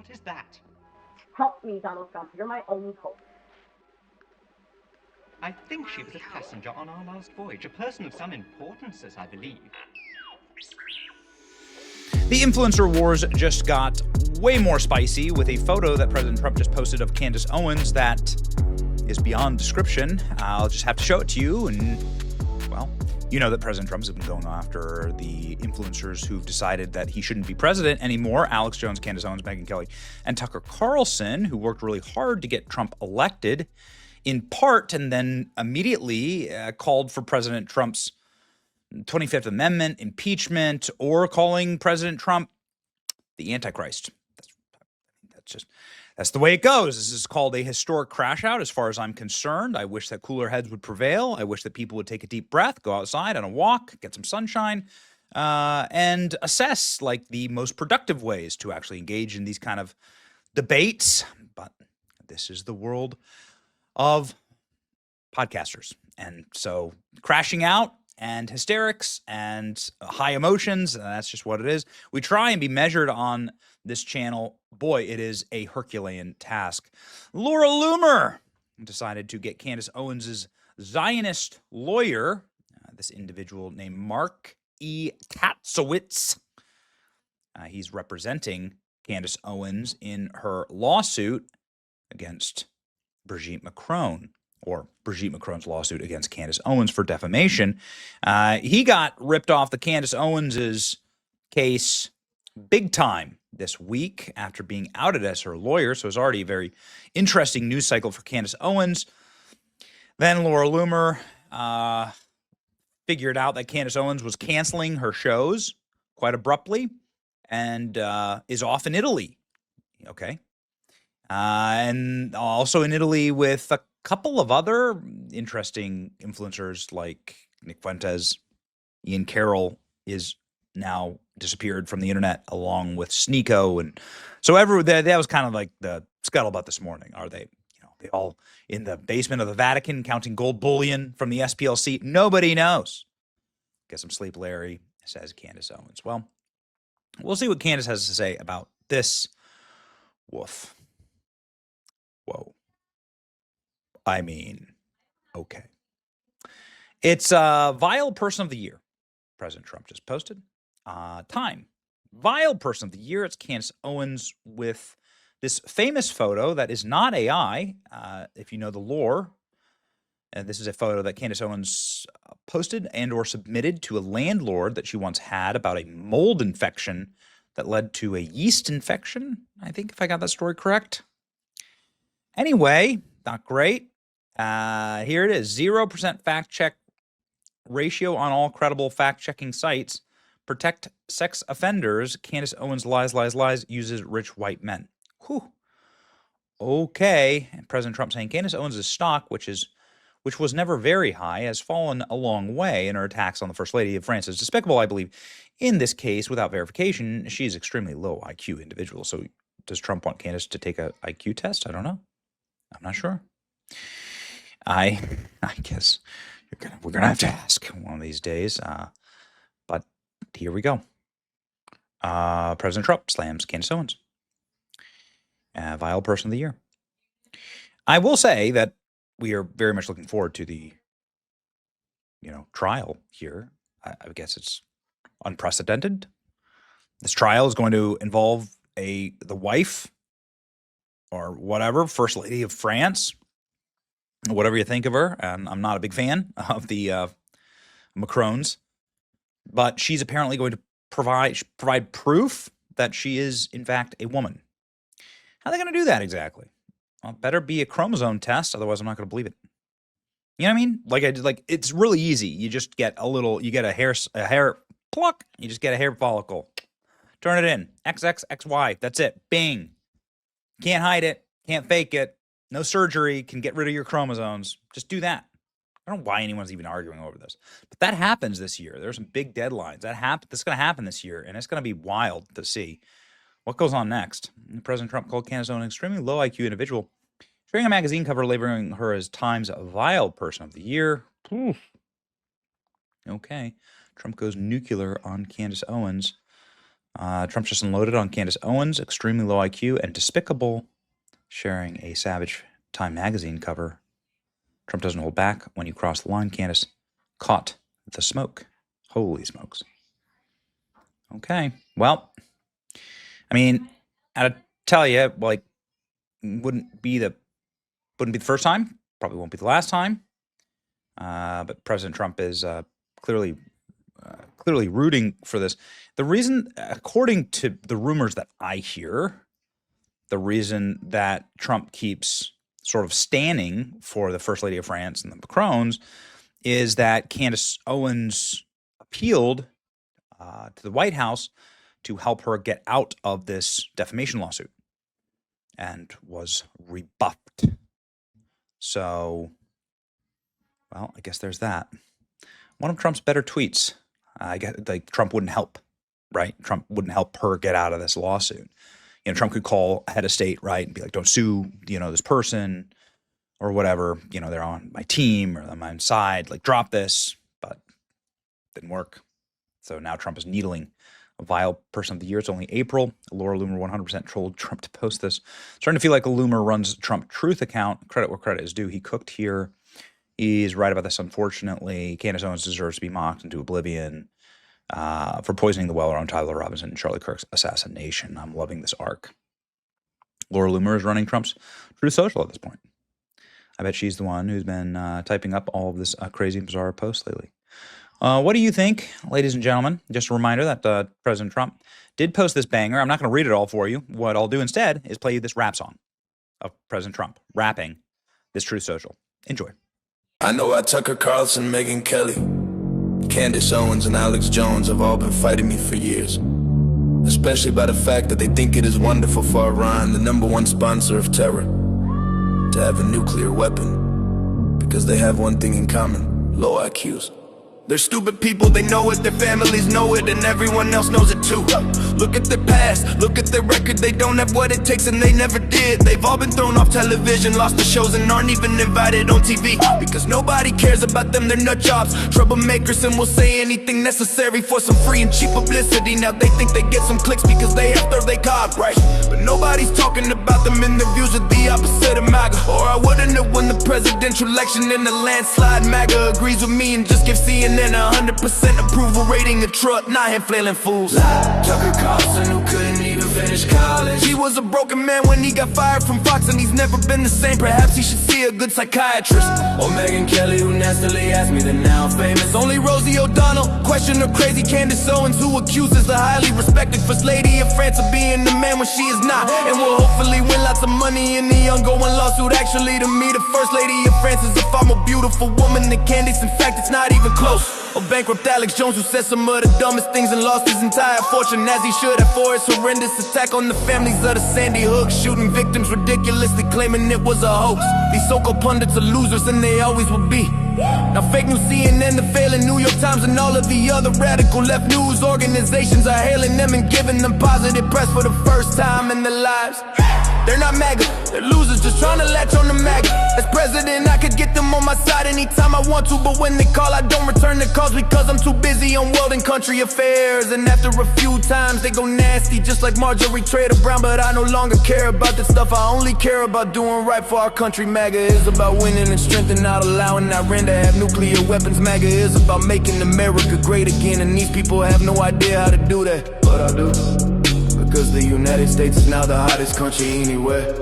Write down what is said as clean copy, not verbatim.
What is that? Help me, Donald Trump. You're my only hope. I think she was a passenger on our last voyage, a person of some importance, as I believe. The influencer wars just got way more spicy with a photo that President Trump just posted of Candace Owens that is beyond description. I'll just have to show it to you. And, well, you know that President Trump has been going after the influencers who've decided that he shouldn't be president anymore. Alex Jones, Candace Owens, Megyn Kelly, and Tucker Carlson, who worked really hard to get Trump elected in part and then immediately called for President Trump's 25th Amendment, impeachment, or calling President Trump the Antichrist. That's the way it goes. This is called a historic crash out as far as I'm concerned. I wish that cooler heads would prevail. I wish that people would take a deep breath, go outside on a walk, get some sunshine, and assess like the most productive ways to actually engage in these kind of debates. But this is the world of podcasters. And so crashing out and hysterics and high emotions, that's just what it is. We try and be measured on this channel. Boy, it is a Herculean task. Laura Loomer decided to get Candace Owens' Zionist lawyer, this individual named Mark E. Katzowitz. He's representing Candace Owens in her lawsuit against Brigitte Macron, or Brigitte Macron's lawsuit against Candace Owens for defamation. He got ripped off the Candace Owens' case big time this week after being outed as her lawyer. So it's already a very interesting news cycle for Candace Owens. Then Laura Loomer figured out that Candace Owens was canceling her shows quite abruptly and is off in Italy. Okay. And also in Italy with a couple of other interesting influencers like Nick Fuentes. Ian Carroll is now disappeared from the internet along with Sneeko. And so that was kind of like the scuttlebutt this morning. Are they, they all in the basement of the Vatican counting gold bullion from the SPLC? Nobody knows. Get some sleep, Larry, says Candace Owens. Well, we'll see what Candace has to say about this. Woof. Whoa. I mean, okay. It's Vile Person of the Year. President Trump just posted. Time. Vile Person of the Year. It's Candace Owens with this famous photo that is not AI, if you know the lore. And this is a photo that Candace Owens posted and or submitted to a landlord that she once had about a mold infection that led to a yeast infection, I think, if I got that story correct. Anyway, not great. Here it is. 0% fact check ratio on all credible fact-checking sites. Protect sex offenders. Candace Owens lies, uses rich white men. Whew. Okay. And President Trump saying Candace Owens' stock, which was never very high, has fallen a long way, and her attacks on the First Lady of France is despicable, I believe. In this case, without verification, she is extremely low IQ individual. So does Trump want Candace to take a IQ test? I don't know. I'm not sure. I guess we're gonna have to ask one of these days. But here we go. President Trump slams Candace Owens. Vile Person of the Year. I will say that we are very much looking forward to the, trial here. I guess it's unprecedented. This trial is going to involve the wife or whatever, First Lady of France, whatever you think of her. And I'm not a big fan of the Macrons, but she's apparently going to provide proof that she is, in fact, a woman. How are they going to do that exactly? Well, it better be a chromosome test, otherwise I'm not going to believe it. You know what I mean? Like it's really easy. You just get you get a hair pluck. You just get a hair follicle. Turn it in. XXXY. That's it. Bing. Can't hide it. Can't fake it. No surgery can get rid of your chromosomes. Just do that. I don't know why anyone's even arguing over this. But that happens this year. There's some big deadlines. That's going to happen this year, and it's going to be wild to see what goes on next. President Trump called Candace Owens an extremely low IQ individual, sharing a magazine cover labeling her as Time's Vile Person of the Year. Okay. Trump goes nuclear on Candace Owens. Trump just unloaded on Candace Owens, extremely low IQ and despicable, sharing a Savage Time magazine cover. Trump doesn't hold back. When you cross the line, Candace caught the smoke. Holy smokes. Okay. Well, I mean, I tell you, like, wouldn't be the first time. Probably won't be the last time. But President Trump is clearly rooting for this. The reason, according to the rumors that I hear, the reason that Trump keeps sort of standing for the First Lady of France and the Macrons is that Candace Owens appealed to the White House to help her get out of this defamation lawsuit and was rebuffed. So, well, I guess there's that. One of Trump's better tweets, I guess, like, Trump wouldn't help, right? Trump wouldn't help her get out of this lawsuit. You know, Trump could call a head of state, right, and be like, don't sue, this person or whatever. They're on my team or on my side. Like, drop this, but didn't work. So now Trump is needling a vile person of the year. It's only April. Laura Loomer 100% trolled Trump to post this. Starting to feel like Loomer runs Trump Truth account. Credit where credit is due. He cooked here. He's right about this, unfortunately. Candace Owens deserves to be mocked into oblivion for poisoning the well around Tyler Robinson and Charlie Kirk's assassination. I'm loving this arc. Laura Loomer is running Trump's Truth Social at this point. I bet she's the one who's been typing up all of this crazy and bizarre posts lately. What do you think, ladies and gentlemen? Just a reminder that President Trump did post this banger. I'm not going to read it all for you. What I'll do instead is play you this rap song of President Trump rapping this Truth Social. Enjoy. I know I Tucker Carlson, Megyn Kelly, Candace Owens, and Alex Jones have all been fighting me for years. Especially by the fact that they think it is wonderful for Iran, the #1 sponsor of terror, to have a nuclear weapon. Because they have one thing in common: low IQs. They're stupid people, they know it, their families know it, and everyone else knows it too. Look at their past, look at their record, they don't have what it takes and they never did. They've all been thrown off television, lost the shows and aren't even invited on TV. Because nobody cares about them, they're nut jobs, troublemakers, and will say anything necessary for some free and cheap publicity. Now they think they get some clicks because they after they cop, right? But nobody's talking about them in the views of the opposite of MAGA. Or I wouldn't have won the presidential election in a landslide. MAGA agrees with me and just gives CNN a 100% approval rating. A truck, not him flailing fools. Tucker Carlson, who couldn't even finish college. He was a broken man when he got fired from Fox, and he's never been the same. Perhaps he should see a good psychiatrist. Or Megyn Kelly, who nastily asked me, the now famous. Only Rosie O'Donnell questioned her crazy Candace Owens, who accuses the highly respected First Lady of France of being the man when she is not, and will hopefully win lots of money in the ongoing lawsuit. Actually, to me, the First Lady of France is a far more beautiful woman than Candace. In fact, it's not even close. Or bankrupt Alex Jones, who said some of the dumbest things and lost his entire fortune, as he should have, for his horrendous attack on the families of the Sandy Hook shooting victims, ridiculously claiming it was a hoax. These so-called pundits are losers, and they always will be. Now fake news, CNN, the failing New York Times, and all of the other radical left news organizations are hailing them and giving them positive press for the first time in their lives. They're not MAGA, they're losers just trying to latch on to MAGA. As president, I could get them on my side anytime I want to, but when they call, I don't return the calls because I'm too busy on world and country affairs. And after a few times, they go nasty, just like Marjorie Trader Brown. But I no longer care about that stuff, I only care about doing right for our country. MAGA is about winning and strengthening, not allowing Iran to have nuclear weapons. MAGA is about making America great again, and these people have no idea how to do that. But I do. Because the United States is now the hottest country anywhere.